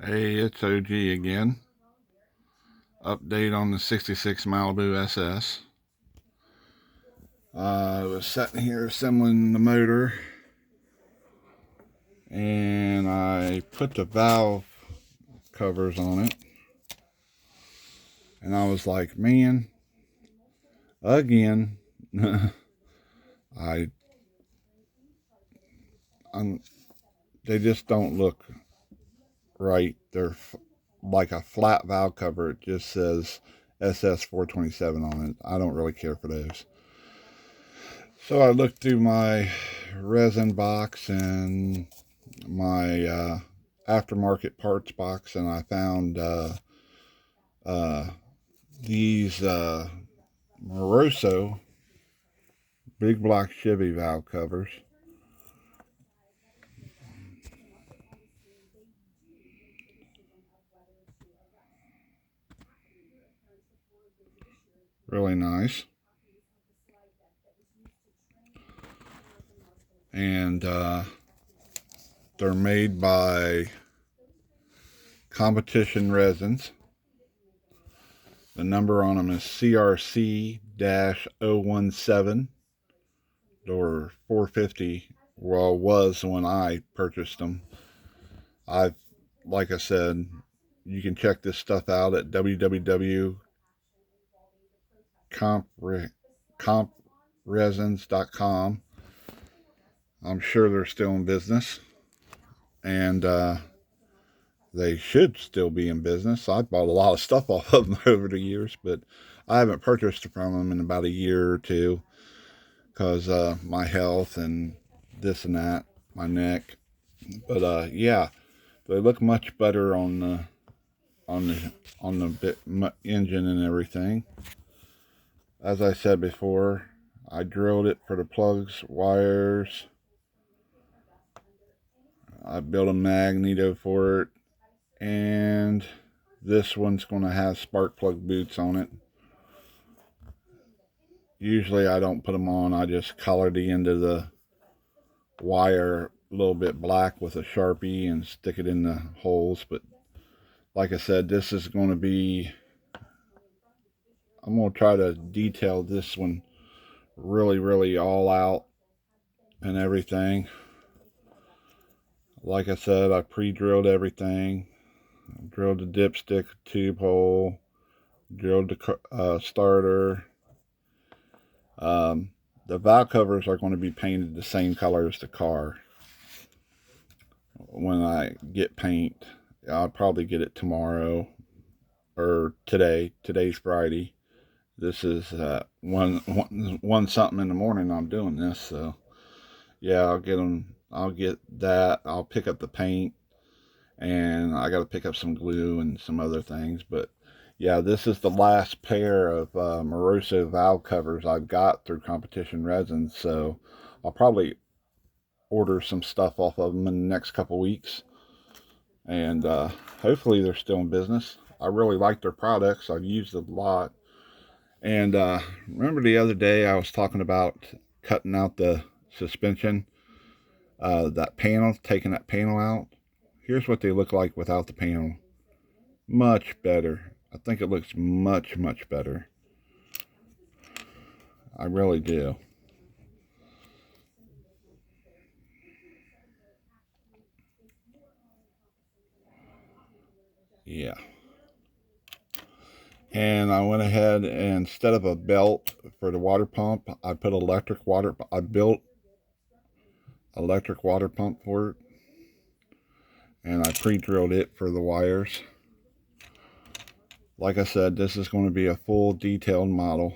Hey, it's OG again. Update on the 66 Malibu SS. I was sitting here assembling the motor and I put the valve covers on it. And I was like, man, again, I, I'm, they just don't look right. They're like a flat valve cover. It just says SS 427 on it. I don't really care for those. So I looked through my resin box and my aftermarket parts box, and I found uh, these Moroso big block Chevy valve covers. Really nice. And they're made by Competition Resins. The number on them is CRC 017 or 450. Well, was when I purchased them. Like I said, you can check this stuff out at www.compresins.com. I'm sure they're still in business, and they should still be in business. I bought a lot of stuff off of them over the years, but I haven't purchased from them in about a year or two because my health and this and that, my neck. But yeah, they look much better on the engine and everything. As I said before, I drilled it for the plugs, wires. I built a magneto for it, and this one's going to have spark plug boots on it. Usually I don't put them on. I just color the end of the wire a little bit black with a Sharpie and stick it in the holes. But like I said, this is going to be, I'm going to try to detail this one really all out and everything. Like I said, I pre-drilled everything. Drilled the dipstick tube hole, drilled the starter. The valve covers are going to be painted the same color as the car. When I get paint, I'll probably get it tomorrow or today. Today's Friday. This is one something in the morning. I'm doing this, so yeah, I'll get them. I'll get that. I'll pick up the paint, and I got to pick up some glue and some other things. But yeah, this is the last pair of Moroso valve covers I've got through Competition Resins, so I'll probably order some stuff off of them in the next couple weeks, and hopefully they're still in business. I really like their products. I've used it a lot. And remember the other day I was talking about cutting out the suspension, that panel, taking that panel out. Here's what they look like without the panel. Much better. I think it looks much better. I really do. Yeah. And I went ahead and instead of a belt for the water pump, I put electric water. I built electric water pump for it, and I pre-drilled it for the wires. Like I said, this is going to be a full detailed model.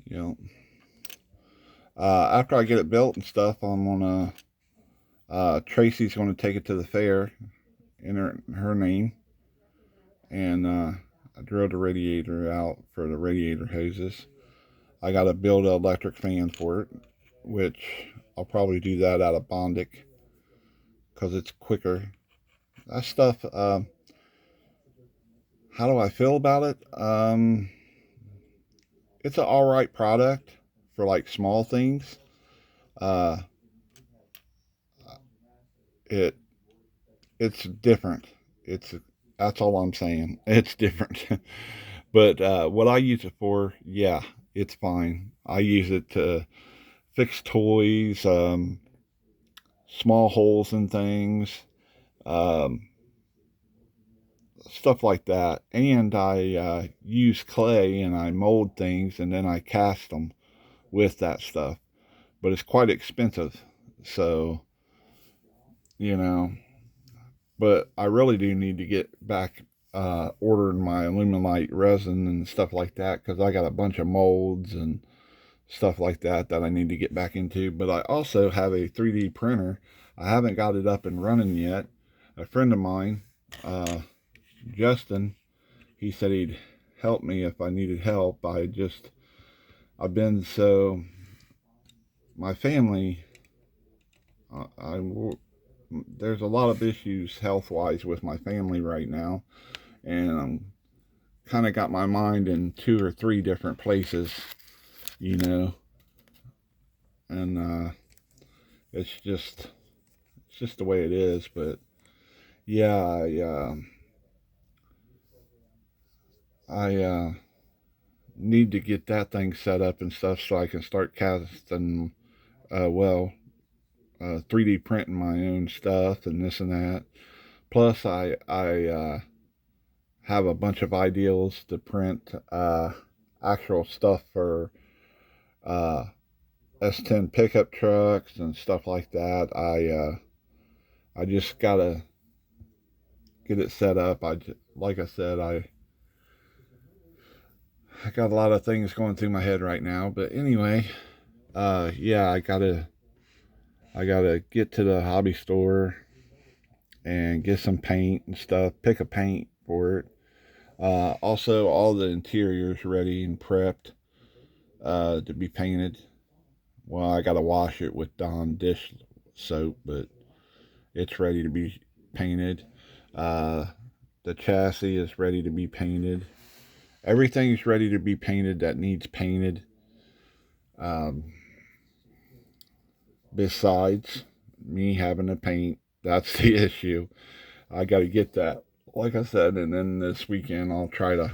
You know, after I get it built and stuff, I'm gonna Tracy's gonna take it to the fair in her name, and I drilled the radiator out for the radiator hoses. I got to build an electric fan for it, which I'll probably do that out of Bondic because it's quicker. That stuff. How do I feel about it? It's an all right product for like small things. Uh, it it's different. It's that's all I'm saying. It's different. But what I use it for, yeah, it's fine. I use it to fix toys, small holes in things, um, stuff like that. And I use clay and I mold things and then I cast them with that stuff. But it's quite expensive. So, you know, but I really do need to get back ordering my aluminite resin and stuff like that because I got a bunch of molds and stuff like that that I need to get back into. But I also have a 3D printer. I haven't got it up and running yet. A friend of mine, uh, Justin, he said he'd help me if I needed help. I've been so, my family, I there's a lot of issues health wise with my family right now, and I'm kind of got my mind in two or three different places, you know, and it's just it's just the way it is. But yeah, I need to get that thing set up and stuff so I can start casting, well, 3D printing my own stuff and this and that. Plus, I have a bunch of ideas to print actual stuff for uh, S10 pickup trucks and stuff like that. I just gotta get it set up. Like I said, I got a lot of things going through my head right now. But anyway, yeah, I gotta get to the hobby store and get some paint and stuff. Pick a paint for it. Also, all the interiors ready and prepped to be painted. Well, I gotta wash it with Dawn dish soap, but it's ready to be painted. Uh, the chassis is ready to be painted. Everything's ready to be painted that needs painted. Um, Besides me having to paint, that's the issue. I got to get that, like I said, and then this weekend I'll try to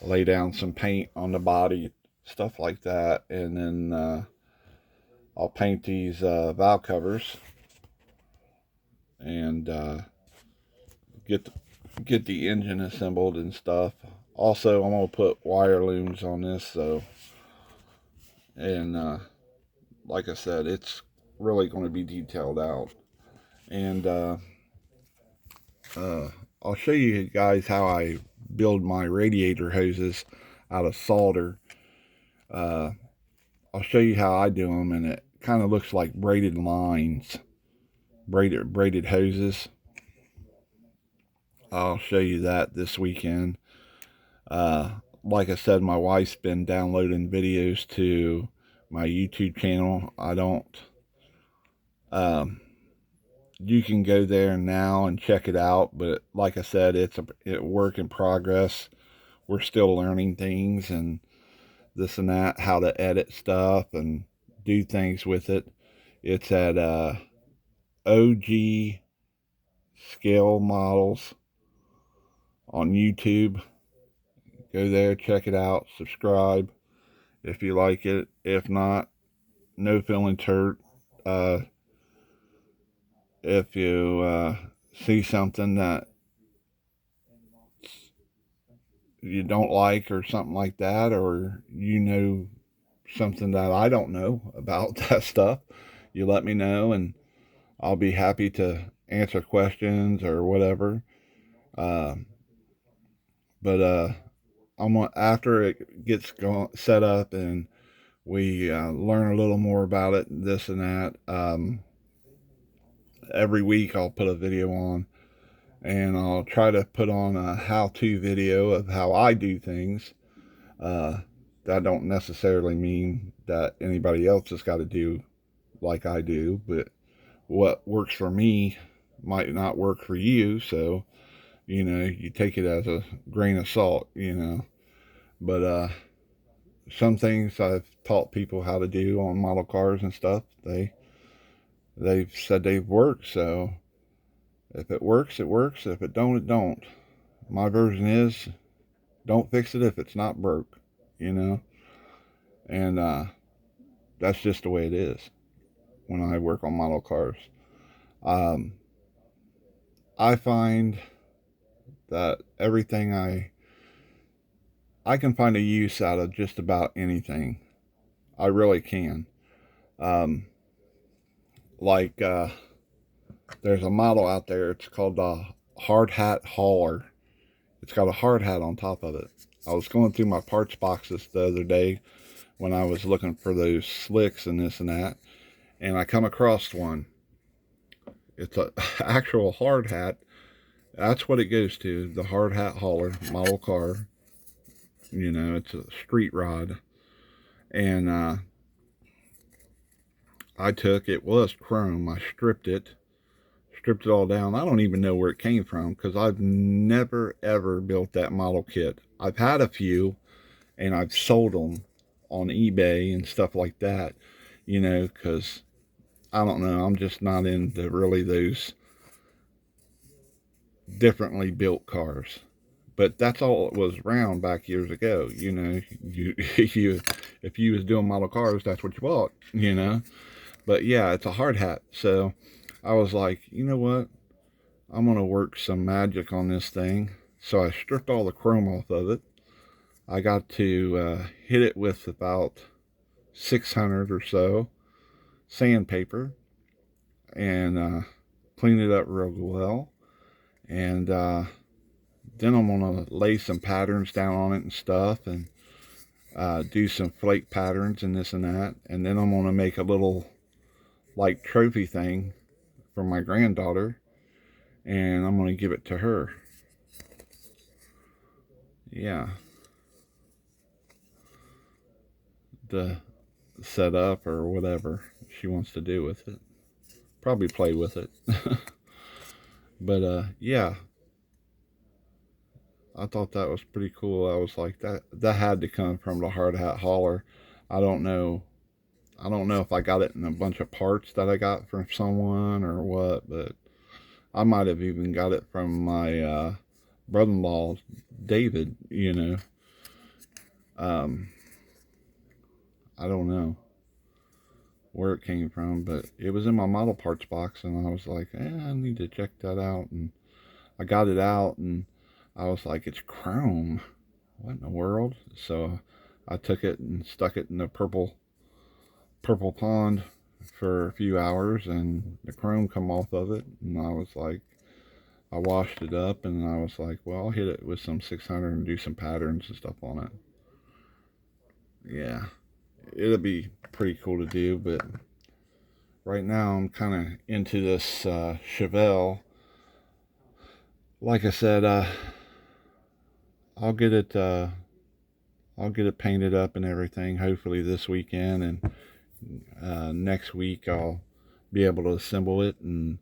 lay down some paint on the body, stuff like that, and then I'll paint these valve covers and get the, get the engine assembled and stuff. Also, I'm gonna put wire looms on this, so and like I said, it's really going to be detailed out. And uh, I'll show you guys how I build my radiator hoses out of solder. Uh, I'll show you how I do them, and it kind of looks like braided lines, braided hoses. I'll show you that this weekend. Like I said, my wife's been downloading videos to my YouTube channel. I don't. Um, you can go there now and check it out, but like I said, it's a work in progress. We're still learning things and this and that, how to edit stuff and do things with it. It's at OG Scale Models on YouTube. Go there, check it out, subscribe if you like it. If not, no feelings hurt. If you see something that you don't like or something like that, or you know something that I don't know about that stuff, you let me know and I'll be happy to answer questions or whatever. Um, but I'm gonna, after it gets set up and we learn a little more about it, this and that. Every week I'll put a video on, and I'll try to put on a how-to video of how I do things. Uh, that don't necessarily mean that anybody else has got to do like I do, but what works for me might not work for you. So, you take it as a grain of salt. But some things I've taught people how to do on model cars and stuff, they've said they've worked. So if it works, it works. If it don't, it don't. My version is don't fix it if it's not broke, you know? And that's just the way it is when I work on model cars. Um, I find that everything I can find a use out of just about anything. I really can. Um, like there's a model out there. It's called the hard hat hauler. It's got a hard hat on top of it. I was going through my parts boxes the other day when I was looking for those slicks and this and that, and I come across one. It's a actual hard hat. That's what it goes to, the hard hat hauler model car. You know, it's a street rod. And I took, it was chrome. I stripped it all down. I don't even know where it came from because I've never ever built that model kit. I've had a few and I've sold them on eBay and stuff like that, you know, because I don't know, I'm just not into really those differently built cars. But that's all it was around back years ago, you know. You if you was doing model cars, that's what you bought, you know. But yeah, it's a hard hat. So I was like, you know what? I'm gonna work some magic on this thing. So I stripped all the chrome off of it. I got to hit it with about 600 or so sandpaper and clean it up real well. And then I'm gonna lay some patterns down on it and stuff, and do some flake patterns and this and that. And then I'm gonna make a little like trophy thing for my granddaughter, and I'm gonna give it to her. Yeah, to set up or whatever she wants to do with it. Probably play with it. But yeah, I thought that was pretty cool. I was like, that had to come from the hard hat hauler. I don't know. I don't know if I got it in a bunch of parts that I got from someone or what, but I might have even got it from my brother-in-law, David. You know, um, I don't know where it came from, but it was in my model parts box, and I was like, I need to check that out. And I got it out, and I was like, it's chrome. What in the world? So I took it and stuck it in the purple pond for a few hours, and the chrome come off of it, and I was like, I washed it up, and I was like, well, I'll hit it with some 600 and do some patterns and stuff on it. Yeah, it'll be pretty cool to do, but right now I'm kind of into this Chevelle. Like I said, I'll get it. I'll get it painted up and everything. Hopefully this weekend, and next week I'll be able to assemble it and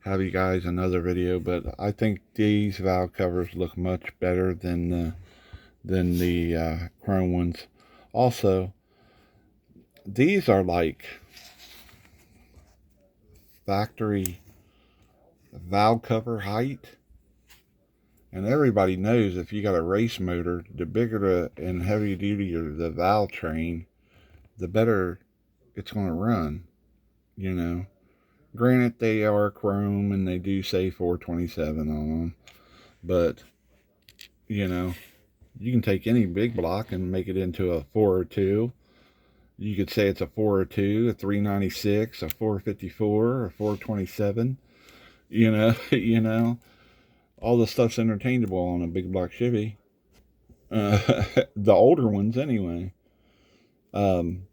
have you guys another video. But I think these valve covers look much better than the chrome ones. Also, these are like factory valve cover height, and everybody knows if you got a race motor, the bigger and heavy duty the valve train, the better it's going to run, you know. Granted, they are chrome and they do say 427 on them, but you know, you can take any big block and make it into a 402. You could say it's a 402, a 396, a 454, a 427. You know, you know, all the stuff's interchangeable on a big block Chevy. The older ones, anyway. Um,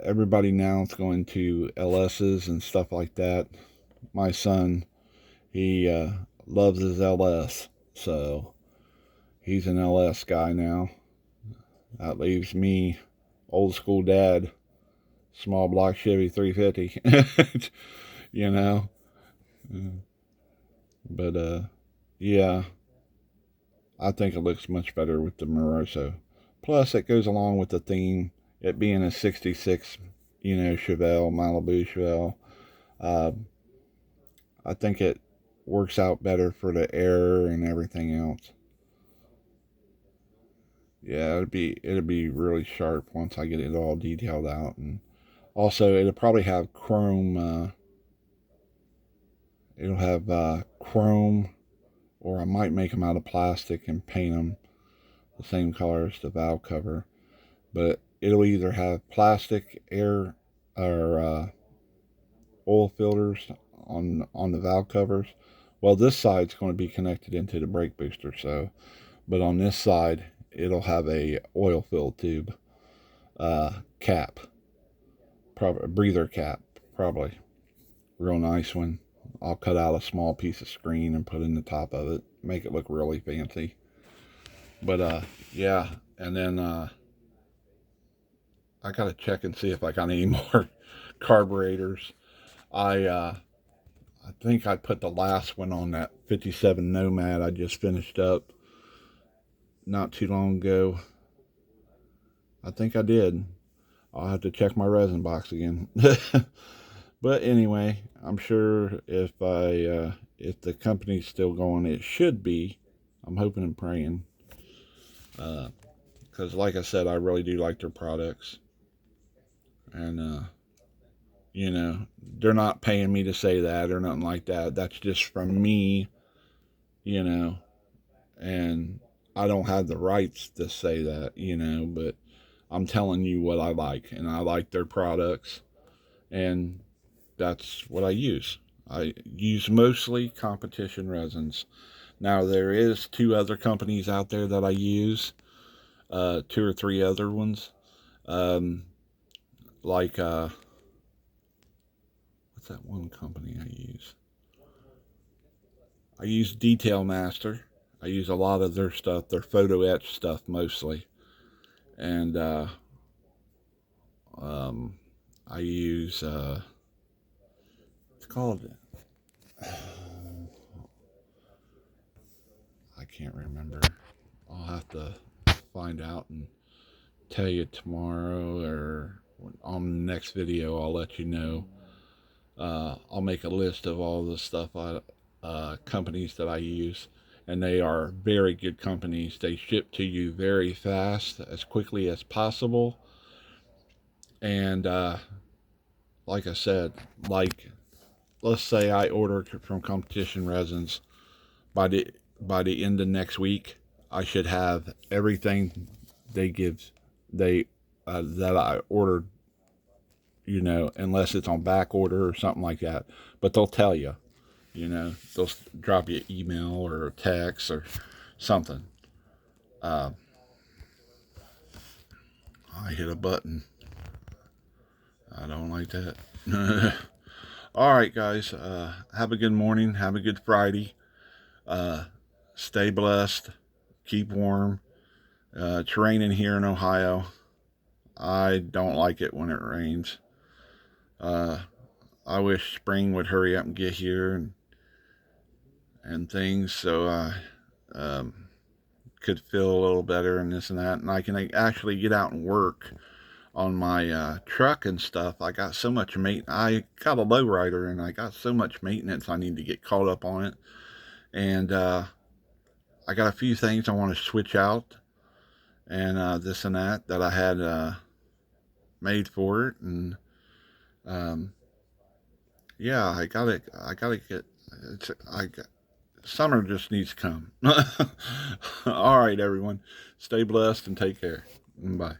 Everybody now is going to LS's and stuff like that. My son, he loves his LS, so he's an LS guy now. That leaves me, old school dad, small block Chevy 350. You know, but yeah, I think it looks much better with the Moroso. Plus, it goes along with the theme, it being a 66, Chevelle, Malibu Chevelle. Uh, I think it works out better for the air and everything else. Yeah, it'd be really sharp once I get it all detailed out, and also it'll probably have chrome. It'll have chrome, or I might make them out of plastic and paint them the same color as the valve cover. But it'll either have plastic air or oil filters on the valve covers. Well, this side's going to be connected into the brake booster, but on this side it'll have a oil filled tube cap, probably a breather cap, probably real nice one. I'll cut out a small piece of screen and put in the top of it, make it look really fancy. But yeah, and then I gotta check and see if I got any more carburetors. I think I put the last one on that 57 Nomad I just finished up not too long ago. I think I did. I'll have to check my resin box again. But anyway, I'm sure if the company's still going, it should be. I'm hoping and praying. Because like I said, I really do like their products. And they're not paying me to say that or nothing like that. That's just from me, you know, and I don't have the rights to say that, but I'm telling you what I like, and I like their products, and that's what I use. I use mostly competition resins. Now there is two other companies out there that I use, two or three other ones, um, like what's that one company I use? I use Detail Master. I use a lot of their stuff, their photo etch stuff mostly, and um, I use it's called I can't remember. I'll have to find out and tell you tomorrow or on the next video. I'll let you know. I'll make a list of all the stuff companies that I use, and they are very good companies. They ship to you very fast, as quickly as possible, and like I said, like let's say I order from Competition Resins by the end of next week, I should have everything they give they that I ordered, unless it's on back order or something like that. But they'll tell you, they'll drop you an email or a text or something. Uh, I hit a button. I don't like that. All right, guys. Have a good morning. Have a good Friday. Stay blessed. Keep warm. It's raining here in Ohio. I don't like it when it rains. I wish spring would hurry up and get here and things, so I could feel a little better and this and that, and I can actually get out and work on my truck and stuff. I got so much I got a lowrider, and I got so much maintenance I need to get caught up on it, and I got a few things I want to switch out, and this and that I had made for it, and yeah, I gotta get. Summer just needs to come. All right, everyone, stay blessed and take care. Bye.